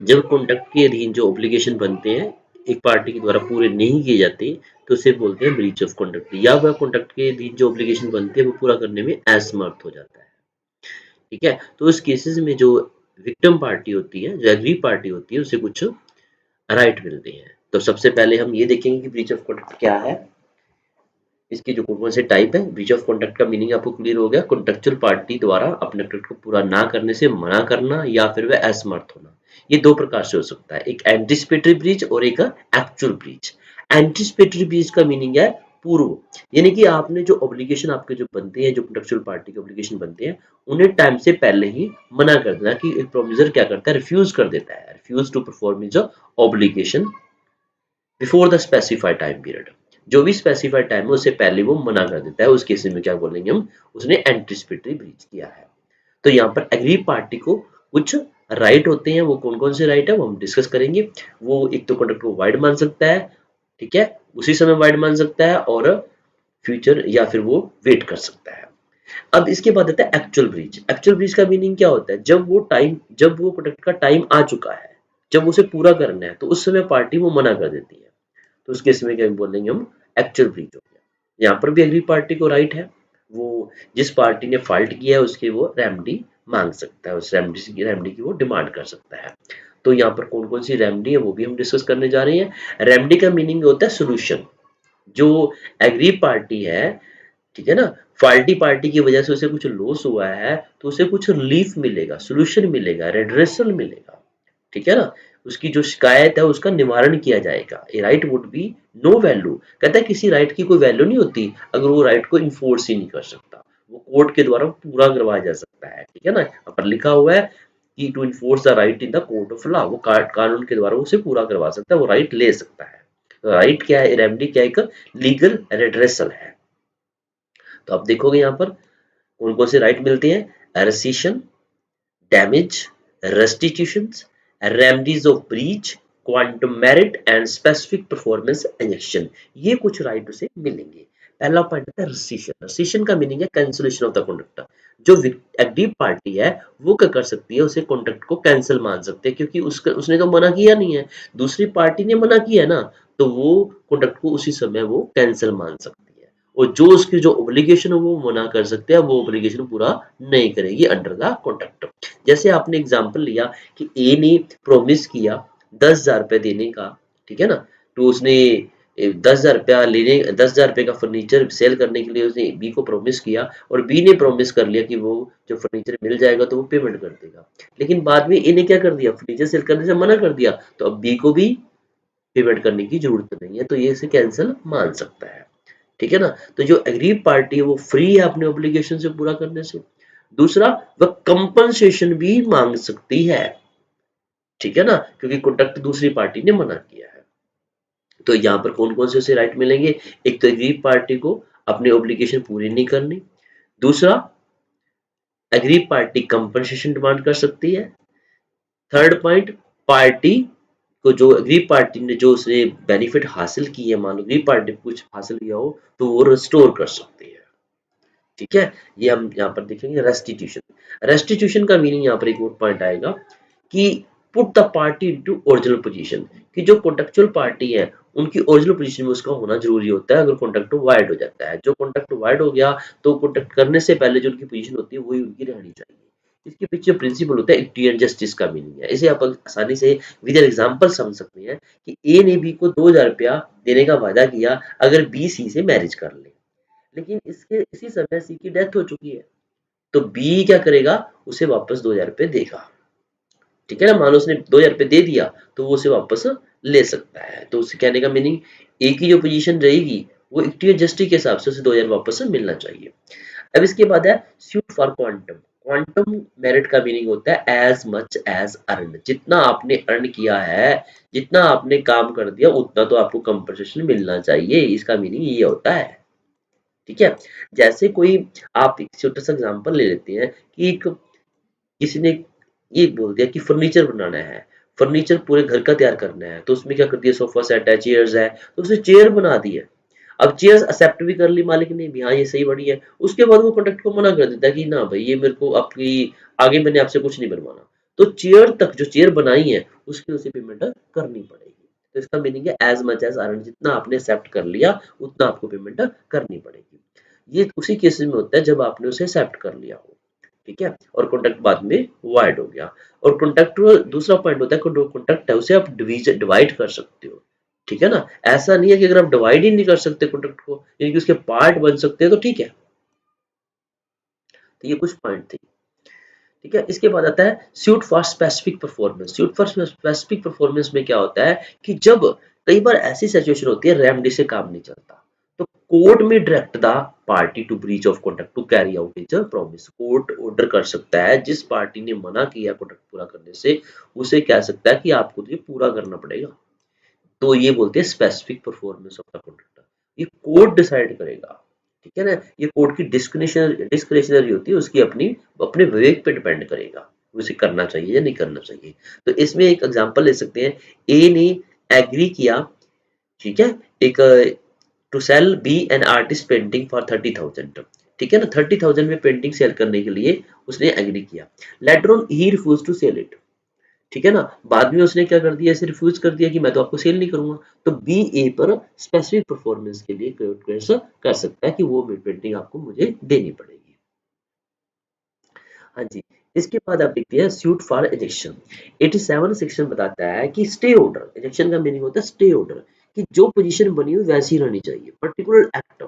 जब कॉन्ट्रैक्ट के अधीन जो ऑब्लिगेशन बनते हैं एक पार्टी के द्वारा पूरे नहीं किए जाते तो उसे बोलते हैं ब्रीच ऑफ कॉन्ट्रैक्ट, या वह कॉन्ट्रैक्ट के अधीन जो ऑब्लिगेशन बनते हैं वो पूरा करने में असमर्थ हो जाता है। ठीक है, तो इस केसेस में जो विक्टिम पार्टी होती है, जो एग्री पार्टी होती है, उसे कुछ राइट मिलते हैं। तो सबसे पहले हम ये देखेंगे कि ब्रीच ऑफ कॉन्ट्रैक्ट क्या है, इसके जो कौन से टाइप है। ब्रीच ऑफ कॉन्ट्रैक्ट का मीनिंग आपको क्लियर हो गया, कॉन्ट्रैक्चुअल पार्टी द्वारा अपने कॉन्ट्रैक्ट को पूरा ना करने से मना करना या फिर वह असमर्थ होना। ये दो प्रकार से हो सकता है, एक एंटिसिपेटरी ब्रीच और एक एक्चुअल ब्रीच। एंटिसिपेटरी ब्रीच का मीनिंग है पूर्व, यानी कि आपने जो ऑब्लिगेशन आपके जो बनते हैं, जो कॉन्ट्रैक्चुअल पार्टी के ऑब्लिगेशन बनते हैं, उन्हें टाइम से पहले ही मना कर देना। कि एक प्रोमिसर क्या करता है, रिफ्यूज कर देता है, refuse to perform his obligation before the specified time period. जो भी स्पेसिफाइड टाइम है उससे पहले वो मना कर देता है, उस केस में क्या बोलेंगे हम, उसने एंटिसिपेटरी ब्रीच किया है। तो यहाँ पर एग्री पार्टी को कुछ राइट होते हैं, वो कौन कौन से राइट है वो हम डिस्कस करेंगे। वो एक तो कॉन्ट्रैक्ट को वाइड मान सकता है, ठीक है, उसी समय वाइड मान सकता है, और फ्यूचर या फिर वो वेट कर सकता है। अब इसके बाद आता है एक्चुअल ब्रीच। एक्चुअल ब्रीच का मीनिंग क्या होता है, जब वो कॉन्ट्रैक्ट का टाइम आ चुका है, जब उसे पूरा करना है, तो उस समय पार्टी वो मना कर देती है, तो उस केस में क्या बोलेंगे हम, एक्चुअल ब्रीच हो गया। यहाँ पर भी एग्री पार्टी को राइट है, वो जिस पार्टी ने फॉल्ट किया है उसके वो रेमेडी मांग सकता है, उस रेमेडी की वो डिमांड कर सकता है। तो यहाँ पर कौन कौन सी रेमेडी है वो भी हम डिस्कस करने जा रहे हैं। रेमेडी का मीनिंग होता है सोल्यूशन। जो एग्री पार्टी है, ठीक है ना, फॉल्टी पार्टी की वजह से उसे कुछ लॉस हुआ है तो उसे कुछ रिलीफ मिलेगा, सोल्यूशन मिलेगा, रेड्रेसल मिलेगा, ठीक है ना, उसकी जो शिकायत है उसका निवारण किया जाएगा। A right would be no value, कहता है किसी राइट की कोई वैल्यू नहीं होती अगर वो राइट को इन्फोर्स ही नहीं कर सकता, वो कोर्ट के द्वारा पूरा करवाया जा सकता है, ठीक है ना। यहाँ पर लिखा हुआ है कि to enforce the right in the court of law, वो कानून के द्वारा उसे पूरा करवा सकता है, वो राइट ले सकता है। तो राइट क्या है, रेमेडी क्या है, एक लीगल रेड्रेसल है। तो आप देखोगे यहाँ पर कौन कौन से राइट मिलते हैं, rescission, damage, restitutions, remedies of breach, quantum merit and specific performance injection, ये कुछ राइट उसे मिलेंगे। पहला पॉइंट है रेसिशन। रेसिशन का मीनिंग है कैंसिलेशन ऑफ द कॉन्ट्रैक्ट। जो एग्रीड पार्टी है वो क्या कर सकती है, उसे कॉन्ट्रैक्ट को कैंसिल मान सकते हैं, क्योंकि उसने तो मना किया नहीं है, दूसरी पार्टी ने मना किया है ना, तो वो कॉन्ट्रैक्ट को उसी समय वो कैंसिल मान सकती है, और जो उसकी जो ऑब्लिगेशन है वो मना कर सकते हैं, वो ऑब्लिगेशन पूरा नहीं करेगी अंडर द कॉन्ट्रैक्ट। जैसे आपने एग्जांपल लिया कि ए ने प्रॉमिस किया 10,000 रुपए देने का, ठीक है ना, तो उसने 10,000 रुपया लेने, 10,000 रुपए का फर्नीचर सेल करने के लिए उसने बी को प्रॉमिस किया, और बी ने प्रॉमिस कर लिया कि वो जो फर्नीचर मिल जाएगा तो वो पेमेंट कर देगा। लेकिन बाद में ए ने क्या कर दिया, फर्नीचर सेल करने से मना कर दिया, तो अब बी को भी पेमेंट करने की जरूरत नहीं है, तो ये इसे कैंसिल मान सकता है, ठीक है ना। तो जो एग्रीड पार्टी है वो फ्री है अपने ऑब्लिगेशन से पूरा करने से। दूसरा, वह कंपनसेशन भी मांग सकती है, ठीक है ना, क्योंकि कॉन्ट्रैक्ट दूसरी पार्टी ने मना किया है। तो यहाँ पर कौन कौन से उसे राइट मिलेंगे, एक तो एग्रीड पार्टी को अपने ऑब्लिगेशन पूरी नहीं करनी, दूसरा एग्रीड पार्टी कंपनसेशन डिमांड कर सकती है, थर्ड पॉइंट, पार्टी को जो एग्रीड पार्टी ने जो उसे बेनिफिट हासिल की है, मान लो एग्रीड पार्टी कुछ हासिल किया हो तो वो रिस्टोर कर सकती है, ठीक है। ये हम यहाँ पर देखेंगे रेस्टिट्यूशन। रेस्टिट्यूशन का मीनिंग यहाँ पर एक और पॉइंट आएगा कि put the party into original position, कि जो कॉन्ट्रैक्चुअल पार्टी है उनकी ओरिजिनल पोजीशन में उसका होना जरूरी होता है, अगर कॉन्ट्रैक्ट वाइड हो जाता है। जो कॉन्ट्रैक्ट वाइड हो गया तो कॉन्ट्रैक्ट करने से पहले जो उनकी पोजीशन होती है वही उनकी रहनी चाहिए। इसके पीछे प्रिंसिपल होता है इक्विटी एंड जस्टिस का मीनिंग है। इसे आप आसानी से विद एन एग्जांपल समझ सकते हैं कि ए ने बी को 2,000 रुपया देने का वादा किया अगर बी सी से मैरिज कर ले, लेकिन इसके इसी समय सी की डेथ हो चुकी है, तो बी क्या करेगा, उसे वापस 2,000 रुपए देगा, ठीक है ना। मान लो उसने 2,000 रुपए दे दिया तो वो उसे वापस ले सकता है। तो उससे कहने का मीनिंग, ए की जो पोजीशन रहेगी वो इक्विटी जस्टिस के हिसाब से उसे 2,000 वापस मिलना चाहिए। अब इसके बाद है suit for quantum. Quantum merit का मीनिंग होता है एज मच एज अर्न, जितना आपने अर्न किया है, जितना आपने काम कर दिया उतना तो आपको कंपनसेशन मिलना चाहिए, इसका मीनिंग ये होता है, ठीक है। जैसे कोई, आप एक छोटा सा एग्जांपल ले लेते हैं कि एक किसी ने ये बोल दिया कि फर्नीचर बनाना है, फर्नीचर पूरे घर का तैयार करना है, तो उसमें क्या कर दिया, सोफा सेट है, चेयर्स है, तो उसने चेयर बना दी है। अब चेयर्स एक्सेप्ट भी कर ली मालिक ने भी, हाँ ये सही बढ़िया है, उसके बाद वो कॉन्ट्रैक्ट को मना कर देता है कि ना भाई ये मेरे को आपकी, आगे मैंने आपसे कुछ नहीं बनवाना। तो चेयर तक जो चेयर बनाई है उसकी उसे पेमेंट करनी पड़ेगी। तो इसका मीनिंग है एज मच एज अर्न, जितना आपने एक्सेप्ट कर लिया उतना आपको पेमेंट करनी पड़ेगी। ये उसी केसेस में होता है जब आपने उसे एक्सेप्ट कर लिया हो, ठीक है, और कॉन्ट्रैक्ट बाद में वाइड हो गया। और कॉन्ट्रैक्ट दूसरा पॉइंट होता है कॉन्ट्रैक्ट है उसे आप डिवाइड कर सकते हो, ठीक है ना। ऐसा नहीं है कि अगर आप डिवाइड ही नहीं कर सकते कॉन्ट्रैक्ट को, यानी कि उसके पार्ट बन सकते हैं तो ठीक है। तो ये कुछ पॉइंट थे, ठीक है। इसके बाद आता है suit for specific performance. Suit for specific performance में क्या होता है कि जब कई बार ऐसी सिचुएशन होती है रेमडी से काम नहीं चलता, तो कोर्ट में direct the party to breach of contract to carry out its promise. Court order कर सकता है, जिस पार्टी ने मना किया कॉन्ट्रैक्ट पूरा करने से उसे कह सकता है कि आपको तो ये पूरा करना पड़ेगा। तो ये बोलते हैं specific performance of the contractor. ये कोर्ट डिसाइड करेगा, ठीक है ना। ये कोर्ट की डिस्क्रिशनरी होती है, उसकी अपनी अपने विवेक पे डिपेंड करेगा उसे करना चाहिए या नहीं करना चाहिए। तो इसमें एक एग्जांपल ले सकते हैं, ए ने एग्री किया, ठीक है, एक to sell be an artist painting for 30,000, ठीक है ना। 30,000 में पेंटिंग सेल करने के लिए उसने एग्री किया। Later on he refuse to sell it, ठीक है ना। बाद में उसने क्या कर दिया, ऐसे रिफ्यूज कर दिया कि मैं तो आपको सेल नहीं करूंगा। तो बी ए पर स्पेसिफिक परफॉर्मेंस के लिए कर सकता है कि वो पेंटिंग आपको मुझे देनी पड़ेगी। हाँ जी। इसके बाद आप देखते हैं सूट फॉर इजेक्शन। 87 सेक्शन बताता है कि स्टे ऑर्डर, इजेक्शन का मीनिंग होता है स्टे ऑर्डर, कि जो पोजीशन बनी हुई वैसी रहनी चाहिए। पर्टिकुलर एक्ट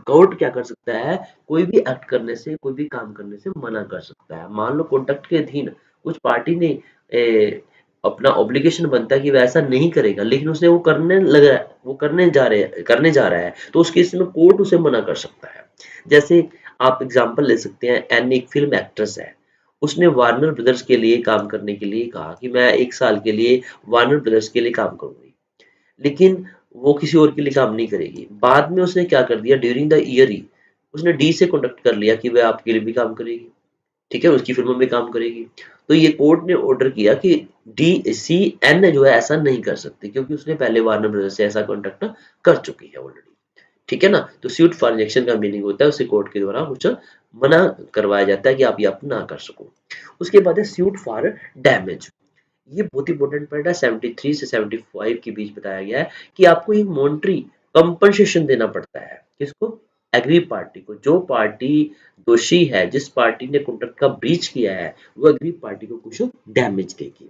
कोर्ट क्या कर सकता है, कोई भी एक्ट करने से, कोई भी काम करने से मना कर सकता है। मान लो कॉन्ट्रैक्ट के अधीन कुछ पार्टी ने अपना ऑब्लिगेशन बनता है कि वैसा नहीं करेगा, लेकिन उसने वो करने लगा, वो करने जा रहा है, तो उस केस में कोर्ट उसे मना कर सकता है। जैसे आप एग्जांपल ले सकते हैं, एन एक फिल्म एक्ट्रेस है, उसने वार्नर ब्रदर्स के लिए काम करने के लिए कहा कि मैं 1 साल के लिए वार्नर ब्रदर्स के लिए काम करूंगी, लेकिन वो किसी और के लिए काम नहीं करेगी। बाद में उसने क्या कर दिया, ड्यूरिंग द ईयर ही उसने डी से कॉन्टेक्ट कर लिया कि वह आपके लिए भी काम करेगी, ठीक है, उसकी फिल्मों में काम करेगी। तो ये कोर्ट ने ऑर्डर किया कि डी सी एन जो है ऐसा नहीं कर सकती, क्योंकि उसने पहले वार्नर ब्रदर्स से ऐसा कॉन्ट्रैक्ट कर चुकी है ऑलरेडी, ठीक है ना। तो सूट फॉर इंजेक्शन का मीनिंग होता है उसे कोर्ट के द्वारा कुछ मना करवाया जाता है कि आप ये आप ना कर सको। उसके बाद है सूट फॉर डैमेज। ये बहुत इंपॉर्टेंट पॉइंट है, 73 से 75 के बीच बताया गया है कि आपको एक मॉनेटरी कंपनसेशन देना पड़ता है। किसको, एग्री पार्टी को। जो पार्टी दोषी है, जिस पार्टी ने कॉन्ट्रैक्ट का ब्रीच किया है, वो एग्री पार्टी को कुछ डैमेज देगी।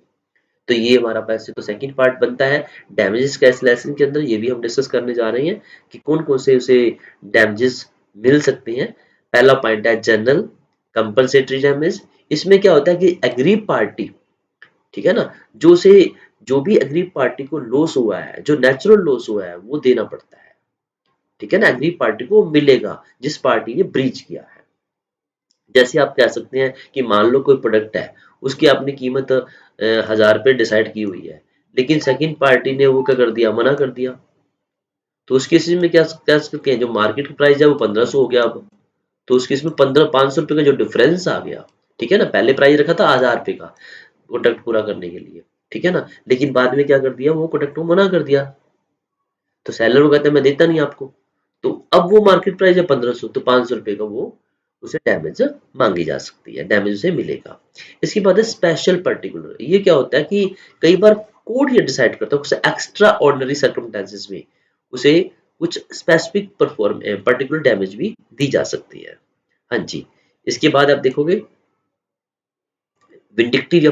तो ये हमारा पैसे तो सेकंड पार्ट बनता है डैमेजेस का। इस लेसन के अंदर ये भी हम डिस्कस करने जा रहे हैं कि कौन कौन से उसे डैमेजेस मिल सकते हैं। पहला पॉइंट है जनरल कंपलसेटरी डैमेज। इसमें क्या होता है कि एग्री पार्टी, ठीक है ना, जो भी एग्री पार्टी को लॉस हुआ है, जो नेचुरल लॉस हुआ है, वो देना पड़ता है, ठीक है ना। एग्री पार्टी को मिलेगा जिस पार्टी ने ब्रीच किया है। जैसे आप कह सकते हैं कि मान लो कोई प्रोडक्ट है, उसकी आपने कीमत 1000 रुपये डिसाइड की हुई है, लेकिन सेकंड पार्टी ने वो क्या कर दिया, मना कर दिया। तो उस केस में क्या क्या सकते हैं, जो मार्केट का प्राइस है वो 1500 हो गया अब। तो उस केस में 500 रुपये का जो डिफरेंस आ गया, ठीक है ना। पहले प्राइस रखा था 1000 रुपये का प्रोडक्ट पूरा करने के लिए, ठीक है ना, लेकिन बाद में क्या कर दिया, वो प्रोडक्ट को मना कर दिया। तो सेलर को कहता है मैं देता नहीं आपको। तो अब वो मार्केट प्राइस है 1500, तो 500 रुपये का वो उसे डैमेज मांगी जा सकती है, डैमेज उसे मिलेगा। इसके बाद है स्पेशल पर्टिकुलर। ये क्या होता है कि कई बार कोर्ट ये डिसाइड करता है उसे एक्स्ट्रा ऑर्डिनरी सर्कमस्टेंसेस में उसे कुछ स्पेसिफिक पर्टिकुलर डैमेज भी दी जा सकती है। हाँ जी। इसके बाद आप देखोगे विंडिक्टिव या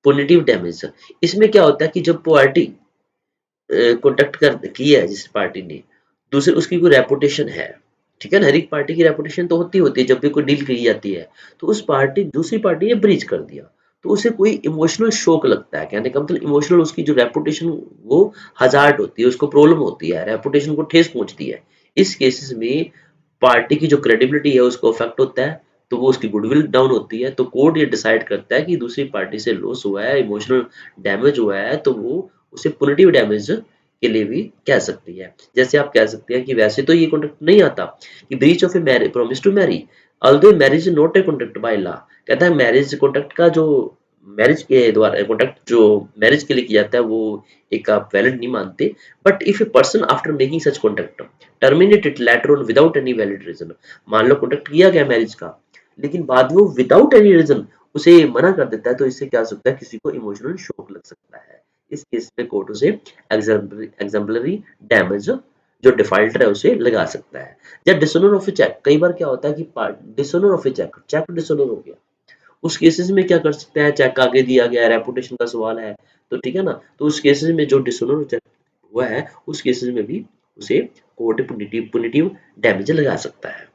पुनिटिव डैमेज। इसमें क्या होता है कि जब पार्टी कॉन्टेक्ट कर की है जिस पार्टी ने, दूसरी उसकी कोई रेपुटेशन है, ठीक है ना। हर एक पार्टी की रेपुटेशन तो होती है जब भी कोई डील की जाती है। तो उस पार्टी दूसरी पार्टी ने ब्रीच कर दिया, तो उसे कोई इमोशनल शॉक लगता है। कहने का मतलब इमोशनल, उसकी जो रेपुटेशन वो हजार्ड होती है, उसको प्रॉब्लम होती है, रेपुटेशन को ठेस पहुंचती है। इस केसेस में पार्टी की जो क्रेडिबिलिटी है उसको अफेक्ट होता है, तो वो उसकी गुडविल डाउन होती है। तो कोर्ट ये डिसाइड करता है कि दूसरी पार्टी से लॉस हुआ है, इमोशनल डैमेज हुआ है, तो वो उसे पुनिटिव डैमेज के लिए भी कह सकती है। जैसे आप कह सकते हैं कि वैसे तो ये कॉन्ट्रैक्ट नहीं आता कि breach of a marriage promise to marry, although marriage is not a contract by law. कहता है मैरिज कॉन्ट्रैक्ट का जो मैरिज के द्वारा कॉन्ट्रैक्ट जो मैरिज के लिए किया जाता है वो एक आप वैलिड नहीं मानते। But if a person after making such contract terminate it later on without any valid reason, मान लो कॉन्ट्रैक्ट किया गया मैरिज का, लेकिन बाद में वो विदाउट एनी रीजन उसे मना कर देता है तो इससे क्या हो सकता है, किसी को इमोशनल शॉक लग सकता है। इस केस में कोर्ट उसे एग्जाम्पलरी डैमेज जो डिफॉल्टर है उसे लगा सकता है। या डिसऑनर ऑफ ए चेक, कई बार क्या होता है कि dishonour of a cheque, cheque dishonour हो गया, उस केसेस में क्या कर सकते हैं, चेक आगे दिया गया है, रेपुटेशन का सवाल है, तो ठीक है ना, तो उस केसेस में जो डिसऑनर चेक हुआ है उस केसेस में भी उसे कोर्ट पुनिटिव डैमेज लगा सकता है।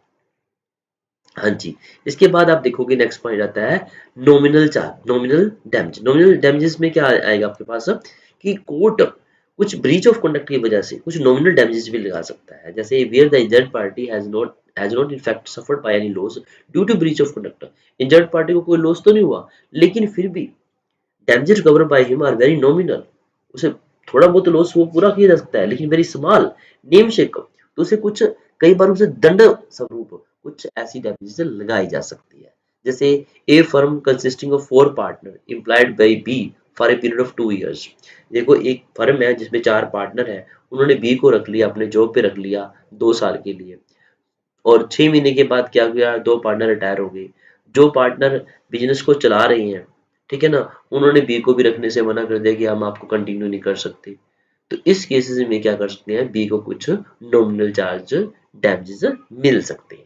हाँ जी, इसके बाद आप देखोगे नेक्स्ट पॉइंट आता है nominal charge, nominal damage. Nominal damages में क्या आएगा आपके पास कि कोर्ट कुछ ब्रीच ऑफ कंडक्ट की वजह से कुछ नॉमिनल डैमेजेस भी लगा सकता है, जैसे where the injured party has not in fact suffered by any loss due to breach of conduct. Injured party को कोई लॉस तो नहीं हुआ, लेकिन फिर भी damages covered by him are very nominal, उसे थोड़ा बहुत लॉस वो पूरा किया जा सकता है, लेकिन वेरी स्मॉल नेम शेक, तो उसे कुछ कई बार उसे दंड स्वरूप कुछ ऐसी डैमेजेस लगाई जा सकती है। जैसे a firm consisting of 4 partner employed by B for a period of 2 years. देखो एक फर्म है जिसमें 4 पार्टनर है, उन्होंने बी को रख लिया, अपने जॉब पे रख लिया 2 साल के लिए, और 6 महीने के बाद क्या हुआ, 2 पार्टनर रिटायर हो गए। जो पार्टनर बिजनेस को चला रहे हैं, ठीक है ना, उन्होंने बी को भी रखने से मना कर दिया कि हम आपको कंटिन्यू नहीं कर सकते। तो इस केसेस में क्या कर सकते हैं, बी को कुछ नॉमिनल चार्ज डैमेजेस मिल सकते हैं,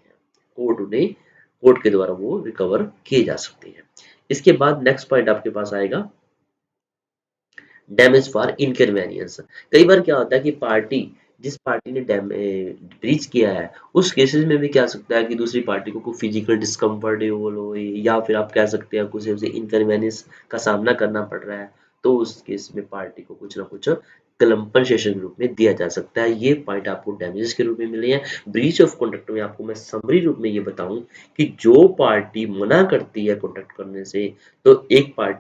कोर्ट के द्वारा वो रिकवर किए जा सकते हैं। इसके बाद नेक्स्ट पॉइंट आपके पास आएगा डैमेज फॉर इनकन्वीनियंस। कई बार क्या होता है कि जिस पार्टी ने ब्रीच किया है उस केसेस में भी क्या हो सकता है कि दूसरी पार्टी को कोई फिजिकल डिस्कम्फर्ट हो, या फिर आप कह सकते हैं कुछ उसे इनकन्वीनियंस का सामना करना पड़ रहा है, तो उस केस में पार्टी को कुछ ना कुछ कंपनसेशन के रूप में दिया जा सकता है। ये पॉइंट आपको डैमेजेस के रूप में मिले हैं। ब्रीच ऑफ कॉन्ट्रैक्ट में आपको मैं समरी रूप में ये बताऊं कि जो पार्टी मना करती है कॉन्ट्रैक्ट करने से, तो एक पार्टी